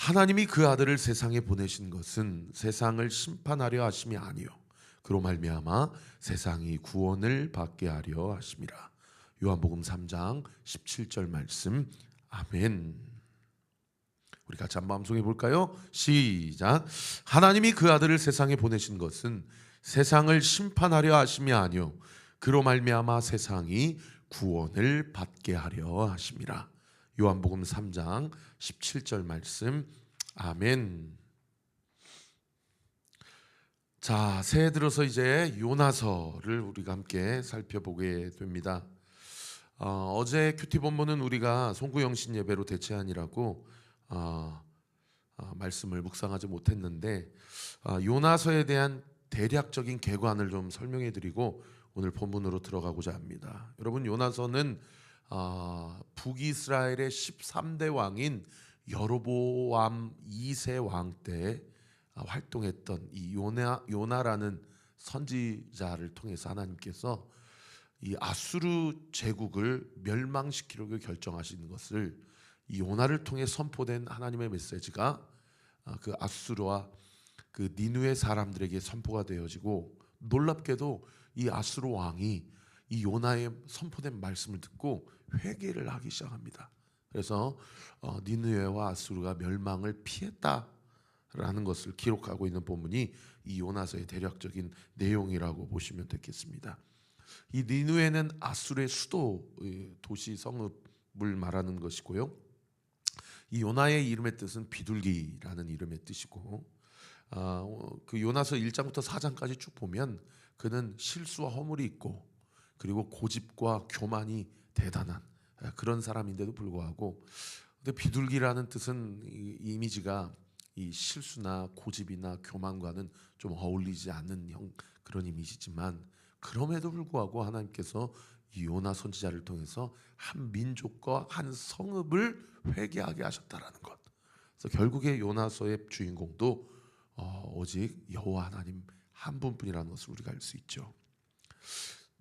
하나님이 그 아들을 세상에 보내신 것은 세상을 심판하려 하심이 아니요 그로 말미암아 세상이 구원을 받게 하려 하심이라. 요한복음 3장 17절 말씀. 아멘. 우리 같이 한번 암송해 볼까요? 시작. 하나님이 그 아들을 세상에 보내신 것은 세상을 심판하려 하심이 아니요 그로 말미암아 세상이 구원을 받게 하려 하심이라. 요한복음 3장 17절 말씀. 아멘. 자, 새해 들어서 이제 요나서를 우리가 함께 살펴보게 됩니다. 어제 큐티 본문은 우리가 송구영신 예배로 대체하니라고 말씀을 묵상하지 못했는데 요나서에 대한 대략적인 개관을 좀 설명해 드리고 오늘 본문으로 들어가고자 합니다. 여러분, 요나서는 북이스라엘의 13대 왕인 여로보암 2세 왕 때 활동했던 이 요나라는 선지자를 통해서 하나님께서 이 아수르 제국을 멸망시키려고 결정하시는 것을 이 요나를 통해 선포된 하나님의 메시지가 그 아수르와 그 니느웨 사람들에게 선포가 되어지고, 놀랍게도 이 아수르 왕이 이 요나의 선포된 말씀을 듣고 회개를 하기 시작합니다. 그래서 니느웨와 아수르가 멸망을 피했다라는 것을 기록하고 있는 본문이 이 요나서의 대략적인 내용이라고 보시면 되겠습니다. 이 니느웨는 아수르의 수도 도시 성읍을 말하는 것이고요. 이 요나의 이름의 뜻은 비둘기라는 이름의 뜻이고, 그 요나서 1장부터 4장까지 쭉 보면 그는 실수와 허물이 있고 그리고 고집과 교만이 대단한 그런 사람인데도 불구하고, 근데 비둘기라는 뜻은 이 이미지가 이 실수나 고집이나 교만과는 좀 어울리지 않는 그런 이미지지만, 그럼에도 불구하고 하나님께서 이 요나 선지자를 통해서 한 민족과 한 성읍을 회개하게 하셨다라는 것. 그래서 결국에 요나서의 주인공도 오직 여호와 하나님 한 분뿐이라는 것을 우리가 알 수 있죠.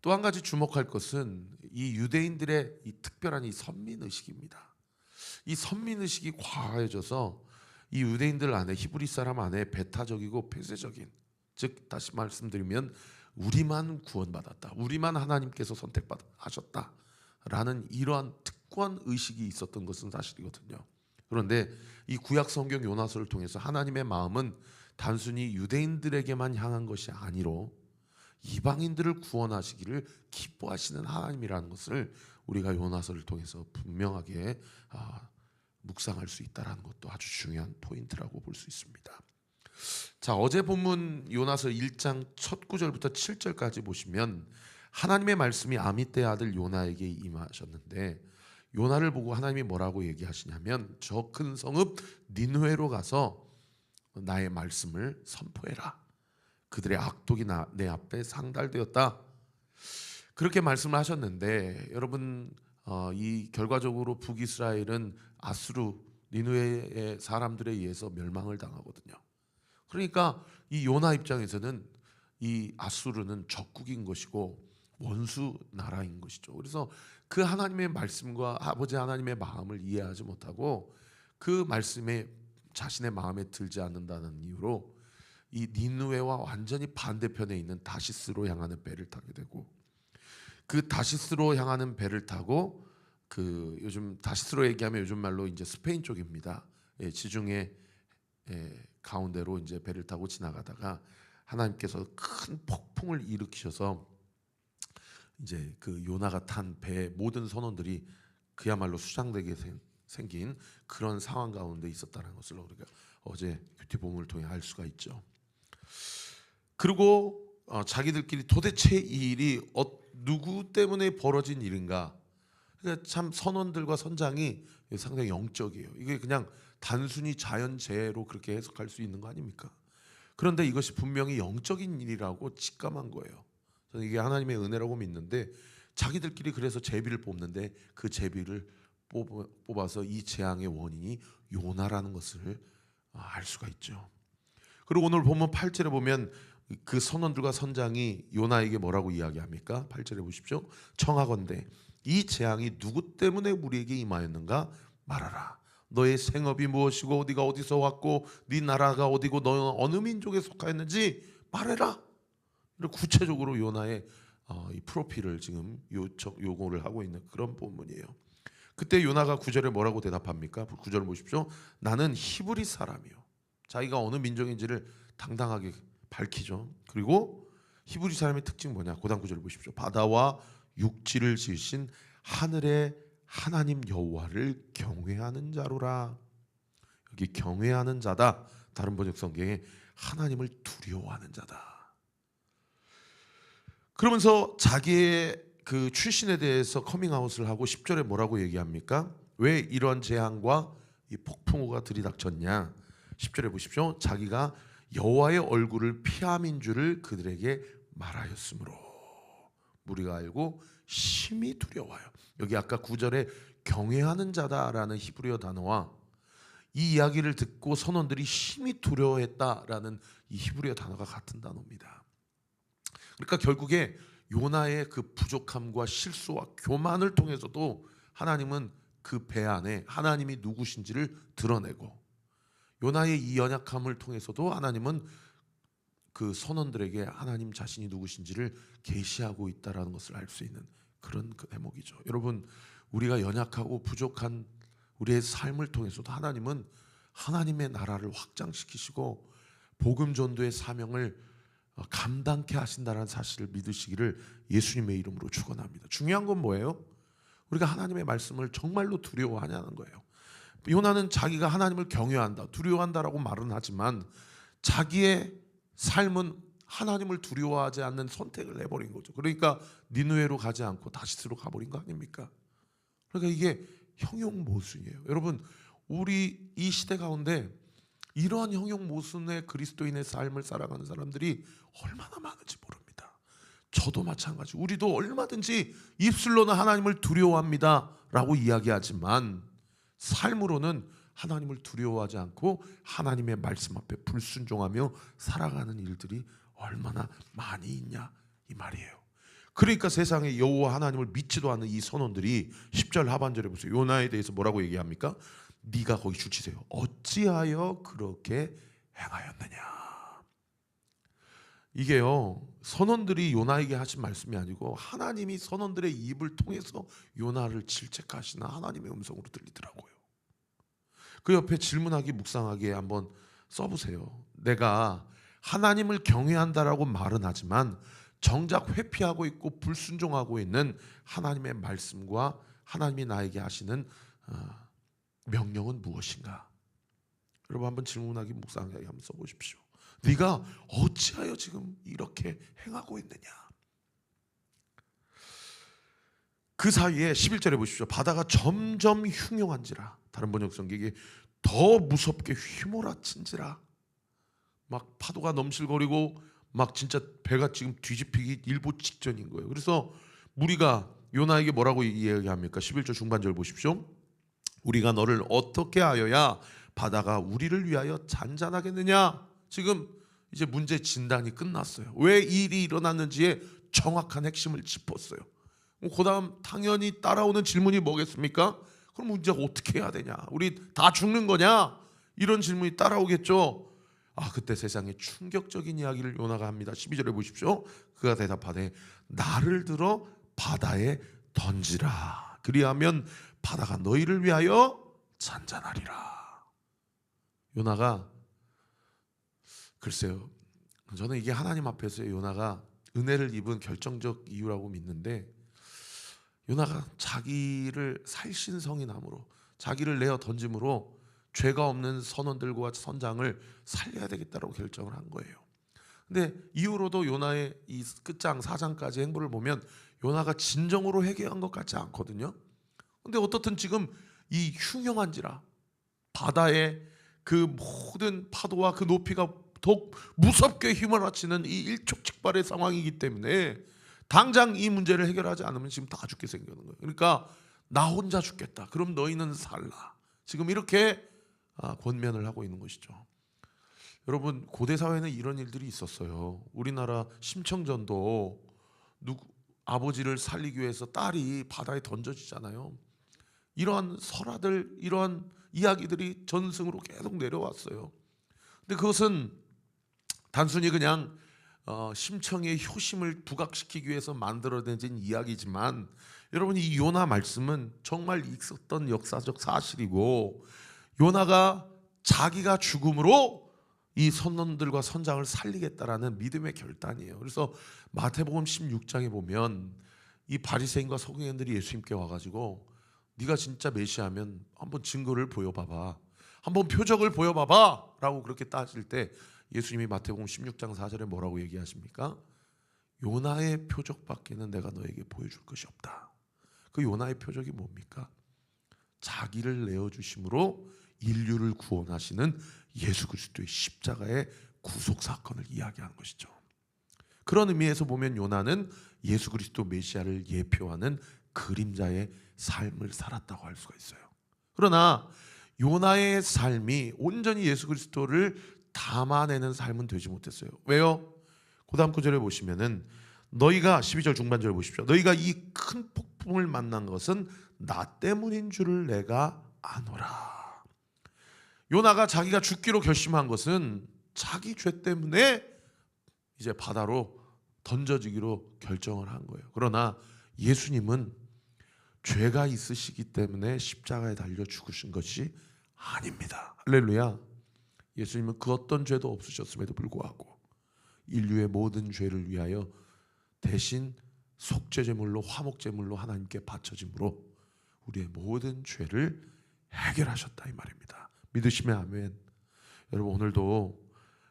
또 한 가지 주목할 것은 이 유대인들의 이 특별한 이 선민의식입니다. 이 선민의식이 과해져서 이 유대인들 안에, 히브리 사람 안에 배타적이고 폐쇄적인, 즉 다시 말씀드리면 우리만 구원받았다, 우리만 하나님께서 선택하셨다라는 이러한 특권 의식이 있었던 것은 사실이거든요. 그런데 이 구약 성경 요나서를 통해서 하나님의 마음은 단순히 유대인들에게만 향한 것이 아니로 이방인들을 구원하시기를 기뻐하시는 하나님이라는 것을 우리가 요나서를 통해서 분명하게 묵상할 수 있다는 것도 아주 중요한 포인트라고 볼 수 있습니다. 자, 어제 본문 요나서 1장 첫 구절부터 7절까지 보시면 하나님의 말씀이 아미떼의 아들 요나에게 임하셨는데, 요나를 보고 하나님이 뭐라고 얘기하시냐면 저 큰 성읍 니느웨로 가서 나의 말씀을 선포해라. 그들의 악독이 내 앞에 상달되었다. 그렇게 말씀을 하셨는데, 여러분, 이 결과적으로 북이스라엘은 아수르 니느웨의 사람들에 의해서 멸망을 당하거든요. 그러니까 이 요나 입장에서는 이 아수르는 적국인 것이고 원수 나라인 것이죠. 그래서 그 하나님의 말씀과 아버지 하나님의 마음을 이해하지 못하고 그 말씀에 자신의 마음에 들지 않는다는 이유로 이 니느웨와 완전히 반대편에 있는 다시스로 향하는 배를 타게 되고, 그 다시스로 향하는 배를 타고 그 요즘 다시스로 얘기하면 요즘 말로 이제 스페인 쪽입니다. 지중해 가운데로 이제 배를 타고 지나가다가 하나님께서 큰 폭풍을 일으키셔서 이제 그 요나가 탄 배의 모든 선원들이 그야말로 수장되게 생긴 그런 상황 가운데 있었다는 것을 우리가 어제 큐티 본문을 통해 알 수가 있죠. 그리고 자기들끼리 도대체 이 일이 누구 때문에 벌어진 일인가? 그러니까 참 선원들과 선장이 상당히 영적이에요. 이게 그냥 단순히 자연재해로 그렇게 해석할 수 있는 거 아닙니까? 그런데 이것이 분명히 영적인 일이라고 직감한 거예요. 저는 이게 하나님의 은혜라고 믿는데, 자기들끼리 그래서 제비를 뽑는데 그 제비를 뽑아서 이 재앙의 원인이 요나라는 것을 알 수가 있죠. 그리고 오늘 본문 8절에 보면 그 선원들과 선장이 요나에게 뭐라고 이야기합니까? 8절에 보십시오. 청하건대 이 재앙이 누구 때문에 우리에게 임하였는가 말하라. 너의 생업이 무엇이고 네가 어디서 왔고 네 나라가 어디고 너는 어느 민족에 속하였는지 말해라. 이렇게 구체적으로 요나의 이 프로필을 지금 요구를 하고 있는 그런 본문이에요. 그때 요나가 9절에 뭐라고 대답합니까? 9절을 보십시오. 나는 히브리 사람이요. 자기가 어느 민족인지를 당당하게 밝히죠. 그리고 히브리 사람의 특징 뭐냐? 고단 9절을 보십시오. 바다와 육지를 지으신 하늘의 하나님 여호와를 경외하는 자로라. 여기 경외하는 자다. 다른 번역 성경에 하나님을 두려워하는 자다. 그러면서 자기의 그 출신에 대해서 커밍아웃을 하고 10절에 뭐라고 얘기합니까? 왜 이런 재앙과 이 폭풍우가 들이닥쳤냐? 10절에 보십시오. 자기가 여호와의 얼굴을 피함인 줄을 그들에게 말하였으므로 우리가 알고 심히 두려워요. 여기 아까 9절에 경외하는 자다라는 히브리어 단어와 이 이야기를 듣고 선원들이 심히 두려워했다라는 이 히브리어 단어가 같은 단어입니다. 그러니까 결국에 요나의 그 부족함과 실수와 교만을 통해서도 하나님은 그 배 안에 하나님이 누구신지를 드러내고, 요나의 이 연약함을 통해서도 하나님은 그 선원들에게 하나님 자신이 누구신지를 계시하고 있다라는 것을 알 수 있는 그런 그 대목이죠. 여러분, 우리가 연약하고 부족한 우리의 삶을 통해서도 하나님은 하나님의 나라를 확장시키시고 복음 전도의 사명을 감당케 하신다는 사실을 믿으시기를 예수님의 이름으로 축원합니다. 중요한 건 뭐예요? 우리가 하나님의 말씀을 정말로 두려워하냐는 거예요. 요나는 자기가 하나님을 경외한다, 두려워한다라고 말은 하지만 자기의 삶은 하나님을 두려워하지 않는 선택을 해버린 거죠. 그러니까 니느웨로 가지 않고 다시스로 가버린 거 아닙니까? 그러니까 이게 형용모순이에요. 여러분, 우리 이 시대 가운데 이러한 형용모순의 그리스도인의 삶을 살아가는 사람들이 얼마나 많은지 모릅니다. 저도 마찬가지. 우리도 얼마든지 입술로는 하나님을 두려워합니다 라고 이야기하지만 삶으로는 하나님을 두려워하지 않고 하나님의 말씀 앞에 불순종하며 살아가는 일들이 얼마나 많이 있냐 이 말이에요. 그러니까 세상에 여호와 하나님을 믿지도 않는 이 선원들이 10절 하반절에 보세요. 요나에 대해서 뭐라고 얘기합니까? 네가 거기 주치세요. 어찌하여 그렇게 행하였느냐. 이게요, 선원들이 요나에게 하신 말씀이 아니고 하나님이 선원들의 입을 통해서 요나를 질책하시는 하나님의 음성으로 들리더라고요. 그 옆에 질문하기 묵상하기에 한번 써보세요. 내가 하나님을 경외한다라고 말은 하지만 정작 회피하고 있고 불순종하고 있는 하나님의 말씀과 하나님이 나에게 하시는 명령은 무엇인가? 여러분 한번 질문하기 묵상하기 한번 써보십시오. 네가 어찌하여 지금 이렇게 행하고 있느냐? 그 사이에 11절에 보십시오. 바다가 점점 흉흉한지라. 다른 번역 성경에 더 무섭게 휘몰아친지라. 막 파도가 넘실거리고 막 진짜 배가 지금 뒤집히기 일보 직전인 거예요. 그래서 무리가 요나에게 뭐라고 이야기합니까? 11절 중반절 보십시오. 우리가 너를 어떻게 하여야 바다가 우리를 위하여 잔잔하겠느냐? 지금 이제 문제 진단이 끝났어요. 왜 이 일이 일어났는지의 정확한 핵심을 짚었어요. 그 다음 당연히 따라오는 질문이 뭐겠습니까? 그럼 이제 어떻게 해야 되냐? 우리 다 죽는 거냐? 이런 질문이 따라오겠죠. 그때 세상에 충격적인 이야기를 요나가 합니다. 12절에 보십시오. 그가 대답하되 나를 들어 바다에 던지라. 그리하면 바다가 너희를 위하여 잔잔하리라. 요나가, 글쎄요, 저는 이게 하나님 앞에서 요나가 은혜를 입은 결정적 이유라고 믿는데, 요나가 자기를 살신성인함으로 자기를 내어 던짐으로 죄가 없는 선원들과 선장을 살려야 되겠다고 결정을 한 거예요. 근데 이후로도 요나의 이 끝장 4장까지 행보를 보면 요나가 진정으로 회개한 것 같지 않거든요. 근데 어떻든 지금 이 흉흉한지라 바다의 그 모든 파도와 그 높이가 더욱 무섭게 휘몰아치는 이 일촉즉발의 상황이기 때문에 당장 이 문제를 해결하지 않으면 지금 다 죽게 생기는 거예요. 그러니까 나 혼자 죽겠다. 그럼 너희는 살라. 지금 이렇게 권면을 하고 있는 것이죠. 여러분, 고대 사회에는 이런 일들이 있었어요. 우리나라 심청전도 아버지를 살리기 위해서 딸이 바다에 던져지잖아요. 이러한 설화들, 이러한 이야기들이 전승으로 계속 내려왔어요. 근데 그것은 단순히 그냥 심청의 효심을 부각시키기 위해서 만들어낸 이야기지만, 여러분, 이 요나 말씀은 정말 있었던 역사적 사실이고, 요나가 자기가 죽음으로 이 선원들과 선장을 살리겠다라는 믿음의 결단이에요. 그래서 마태복음 16장에 보면 이 바리새인과 서기관들이 예수님께 와가지고 네가 진짜 메시아면 한번 증거를 보여봐봐, 한번 표적을 보여봐봐 라고 그렇게 따질 때 예수님이 마태복음 16장 4절에 뭐라고 얘기하십니까? 요나의 표적밖에는 내가 너에게 보여줄 것이 없다. 그 요나의 표적이 뭡니까? 자기를 내어주심으로 인류를 구원하시는 예수 그리스도의 십자가의 구속 사건을 이야기하는 것이죠. 그런 의미에서 보면 요나는 예수 그리스도 메시아를 예표하는 그림자의 삶을 살았다고 할 수가 있어요. 그러나 요나의 삶이 온전히 예수 그리스도를 담아내는 삶은 되지 못했어요. 왜요? 그 다음 구절에 보시면은 너희가 12절 중반절에 보십시오. 너희가 이 큰 폭풍을 만난 것은 나 때문인 줄을 내가 아노라. 요나가 자기가 죽기로 결심한 것은 자기 죄 때문에 이제 바다로 던져지기로 결정을 한 거예요. 그러나 예수님은 죄가 있으시기 때문에 십자가에 달려 죽으신 것이 아닙니다. 할렐루야. 예수님은 그 어떤 죄도 없으셨음에도 불구하고 인류의 모든 죄를 위하여 대신 속죄제물로, 화목제물로 하나님께 바쳐짐으로 우리의 모든 죄를 해결하셨다 이 말입니다. 믿으시면 아멘. 여러분, 오늘도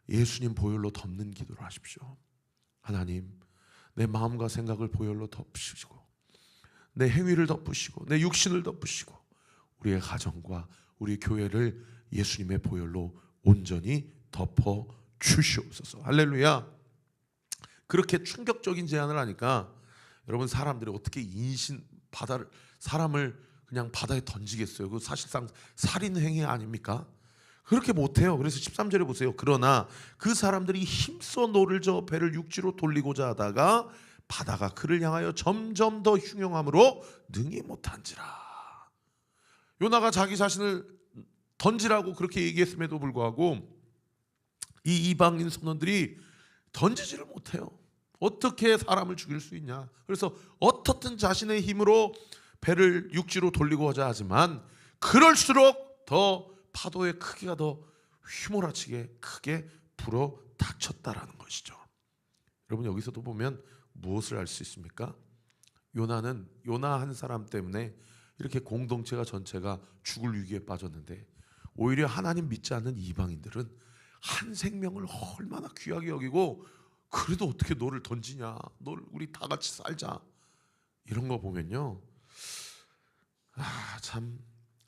예수님 보혈로 덮는 기도를 하십시오. 하나님, 내 마음과 생각을 보혈로 덮으시고 내 행위를 덮으시고 내 육신을 덮으시고 우리의 가정과 우리 교회를 예수님의 보혈로 온전히 덮어 주시옵소서. 할렐루야. 그렇게 충격적인 제안을 하니까 여러분, 사람들이 어떻게 사람을 그냥 바다에 던지겠어요? 그 사실상 살인 행위 아닙니까? 그렇게 못해요. 그래서 13절에 보세요. 그러나 그 사람들이 힘써 노를 저어 배를 육지로 돌리고자 하다가 바다가 그를 향하여 점점 더 흉용함으로 능히 못한지라. 요나가 자기 자신을 던지라고 그렇게 얘기했음에도 불구하고 이 이방인 선원들이 던지지를 못해요. 어떻게 사람을 죽일 수 있냐. 그래서 어떻든 자신의 힘으로 배를 육지로 돌리고자 하지만 그럴수록 더 파도의 크기가 더 휘몰아치게 크게 불어 닥쳤다라는 것이죠. 여러분, 여기서도 보면 무엇을 알 수 있습니까? 요나는 요나 한 사람 때문에 이렇게 공동체가 전체가 죽을 위기에 빠졌는데, 오히려 하나님 믿지 않는 이방인들은 한 생명을 얼마나 귀하게 여기고 그래도 어떻게 너를 던지냐, 우리 다 같이 살자, 이런 거 보면요, 참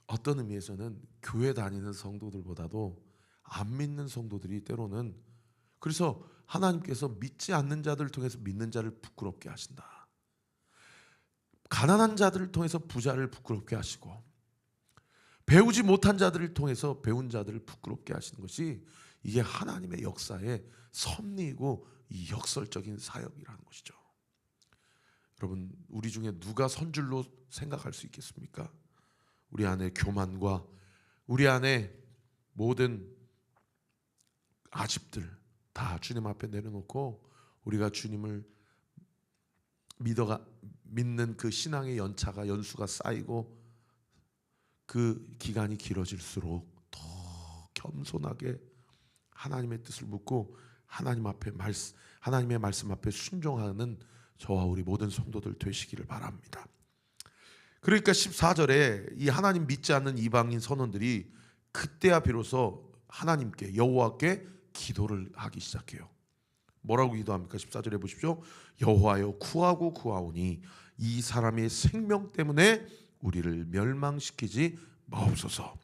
어떤 의미에서는 교회 다니는 성도들보다도 안 믿는 성도들이 때로는, 그래서 하나님께서 믿지 않는 자들을 통해서 믿는 자를 부끄럽게 하신다. 가난한 자들을 통해서 부자를 부끄럽게 하시고 배우지 못한 자들을 통해서 배운 자들을 부끄럽게 하시는 것이 이게 하나님의 역사의 섭리이고 이 역설적인 사역이라는 것이죠. 여러분, 우리 중에 누가 선줄로 생각할 수 있겠습니까? 우리 안에 교만과 우리 안에 모든 아집들 다 주님 앞에 내려놓고 우리가 주님을 믿는 그 신앙의 연수가 쌓이고 그 기간이 길어질수록 더 겸손하게 하나님의 뜻을 묻고 하나님의 말씀 앞에 순종하는 저와 우리 모든 성도들 되시기를 바랍니다. 그러니까 14절에 이 하나님 믿지 않는 이방인 선원들이 그때야 비로소 하나님께, 여호와께 기도를 하기 시작해요. 뭐라고 기도합니까? 14절에 보십시오. 여호와여, 구하오니 이 사람의 생명 때문에 우리를 멸망시키지 마옵소서.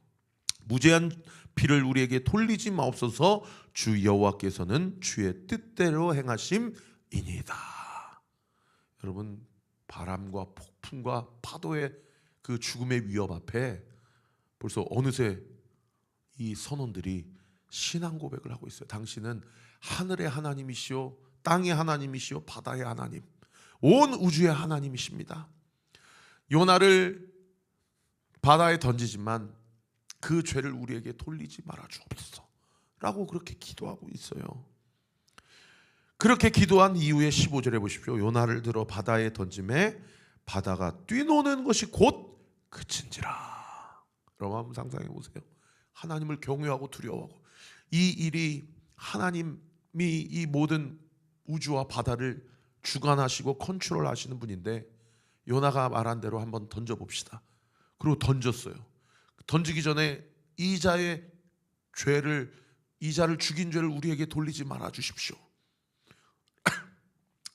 무죄한 피를 우리에게 돌리지 마옵소서. 주 여호와께서는 주의 뜻대로 행하심이니이다. 여러분, 바람과 폭풍과 파도의 그 죽음의 위협 앞에 벌써 어느새 이 선원들이 신앙 고백을 하고 있어요. 당신은 하늘의 하나님이시오, 땅의 하나님이시오, 바다의 하나님, 온 우주의 하나님이십니다. 요나를 바다에 던지지만 그 죄를 우리에게 돌리지 말아 주옵소서 라고 그렇게 기도하고 있어요. 그렇게 기도한 이후에 15절에 보십시오. 요나를 들어 바다에 던짐에 바다가 뛰노는 것이 곧 그친지라. 여러분 한번 상상해 보세요. 하나님을 경외하고 두려워하고, 이 일이 하나님이 이 모든 우주와 바다를 주관하시고 컨트롤하시는 분인데, 요나가 말한 대로 한번 던져봅시다. 그리고 던졌어요. 던지기 전에 이자를 죽인 죄를 우리에게 돌리지 말아 주십시오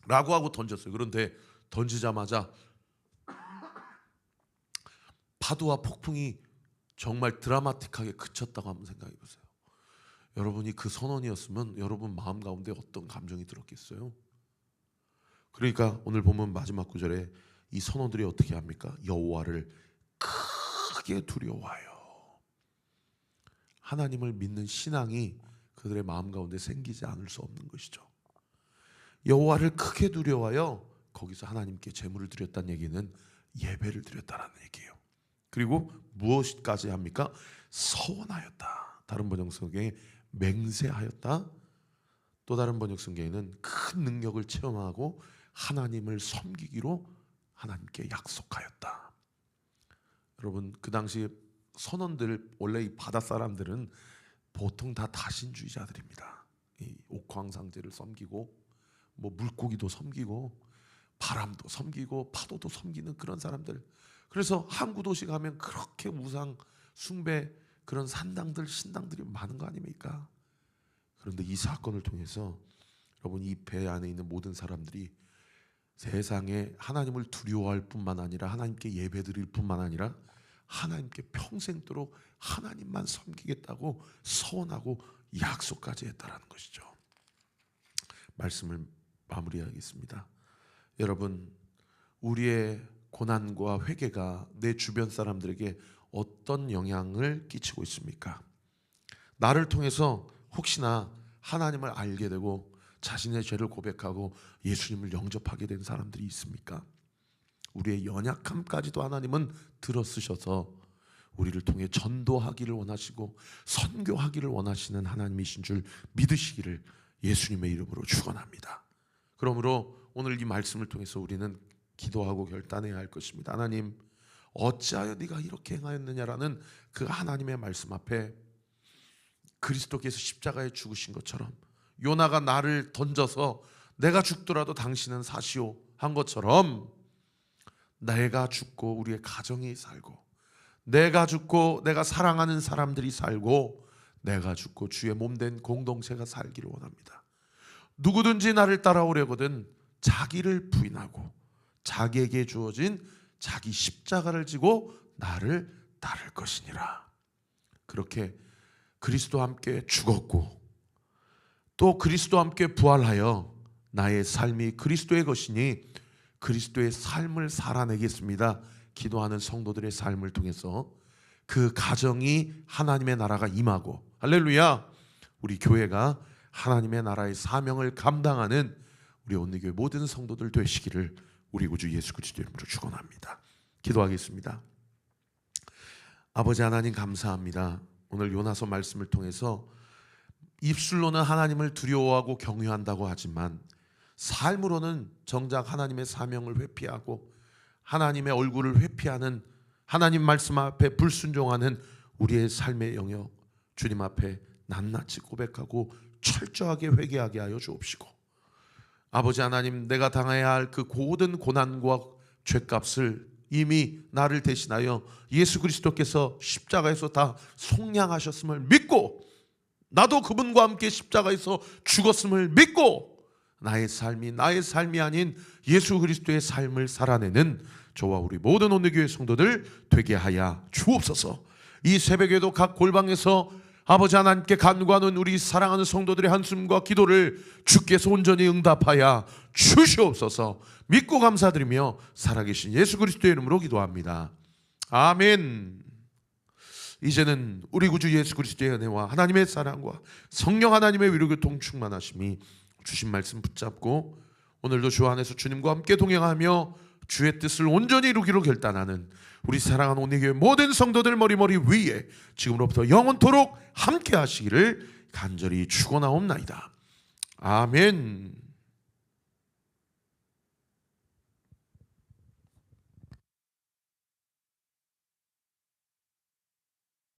라고 하고 던졌어요. 그런데 던지자마자 파도와 폭풍이 정말 드라마틱하게 그쳤다고 한번 생각해 보세요. 여러분이 그 선언이었으면 여러분 마음 가운데 어떤 감정이 들었겠어요? 그러니까 오늘 보면 마지막 구절에 이 선원들이 어떻게 합니까? 여호와를 크게 두려워하여. 하나님을 믿는 신앙이 그들의 마음 가운데 생기지 않을 수 없는 것이죠. 여호와를 크게 두려워하여, 거기서 하나님께 제물을 드렸다는 얘기는 예배를 드렸다는 얘기예요. 그리고 무엇까지 합니까? 서원하였다. 다른 번역 성경에 맹세하였다. 또 다른 번역 성경에는 큰 능력을 체험하고 하나님을 섬기기로 하나님께 약속하였다. 여러분 그 당시 선원들, 원래 이 바다 사람들은 보통 다 다신주의자들입니다. 이 옥황상제를 섬기고 뭐 물고기도 섬기고 바람도 섬기고 파도도 섬기는 그런 사람들. 그래서 항구 도시 가면 그렇게 우상 숭배 그런 산당들 신당들이 많은 거 아닙니까? 그런데 이 사건을 통해서 여러분 이 배 안에 있는 모든 사람들이 세상에 하나님을 두려워할 뿐만 아니라 하나님께 예배드릴 뿐만 아니라 하나님께 평생도록 하나님만 섬기겠다고 서원하고 약속까지 했다라는 것이죠. 말씀을 마무리하겠습니다. 여러분 우리의 고난과 회개가 내 주변 사람들에게 어떤 영향을 끼치고 있습니까? 나를 통해서 혹시나 하나님을 알게 되고 자신의 죄를 고백하고 예수님을 영접하게 된 사람들이 있습니까? 우리의 연약함까지도 하나님은 들어쓰셔서 우리를 통해 전도하기를 원하시고 선교하기를 원하시는 하나님이신 줄 믿으시기를 예수님의 이름으로 축원합니다. 그러므로 오늘 이 말씀을 통해서 우리는 기도하고 결단해야 할 것입니다. 하나님, 어찌하여 네가 이렇게 행하였느냐라는 그 하나님의 말씀 앞에 그리스도께서 십자가에 죽으신 것처럼, 요나가 나를 던져서 내가 죽더라도 당신은 사시오 한 것처럼, 내가 죽고 우리의 가정이 살고, 내가 죽고 내가 사랑하는 사람들이 살고, 내가 죽고 주의 몸된 공동체가 살기를 원합니다. 누구든지 나를 따라오려거든 자기를 부인하고 자기에게 주어진 자기 십자가를 지고 나를 따를 것이니라. 그렇게 그리스도와 함께 죽었고 또 그리스도와 함께 부활하여 나의 삶이 그리스도의 것이니 그리스도의 삶을 살아내겠습니다. 기도하는 성도들의 삶을 통해서 그 가정이 하나님의 나라가 임하고, 할렐루야, 우리 교회가 하나님의 나라의 사명을 감당하는 우리 온누교회 모든 성도들 되시기를 우리 구주 예수 그리스도 이름으로 축원합니다. 기도하겠습니다. 아버지 하나님 감사합니다. 오늘 요나서 말씀을 통해서 입술로는 하나님을 두려워하고 경외한다고 하지만 삶으로는 정작 하나님의 사명을 회피하고 하나님의 얼굴을 회피하는, 하나님 말씀 앞에 불순종하는 우리의 삶의 영역 주님 앞에 낱낱이 고백하고 철저하게 회개하게 하여 주옵시고, 아버지 하나님, 내가 당해야 할 그 모든 고난과 죄값을 이미 나를 대신하여 예수 그리스도께서 십자가에서 다 속량하셨음을 믿고, 나도 그분과 함께 십자가에서 죽었음을 믿고 나의 삶이 아닌 예수 그리스도의 삶을 살아내는 저와 우리 모든 온누교회 성도들 되게 하여 주옵소서. 이 새벽에도 각 골방에서 아버지 하나님께 간구하는 우리 사랑하는 성도들의 한숨과 기도를 주께서 온전히 응답하여 주시옵소서. 믿고 감사드리며 살아계신 예수 그리스도의 이름으로 기도합니다. 아멘. 이제는 우리 구주 예수 그리스도의 은혜와 하나님의 사랑과 성령 하나님의 위로교통 충만하심이 주신 말씀 붙잡고 오늘도 주 안에서 주님과 함께 동행하며 주의 뜻을 온전히 이루기로 결단하는 우리 사랑하는 온누리교회 모든 성도들 머리머리 위에 지금으로부터 영원토록 함께 하시기를 간절히 축원하옵나이다. 아멘.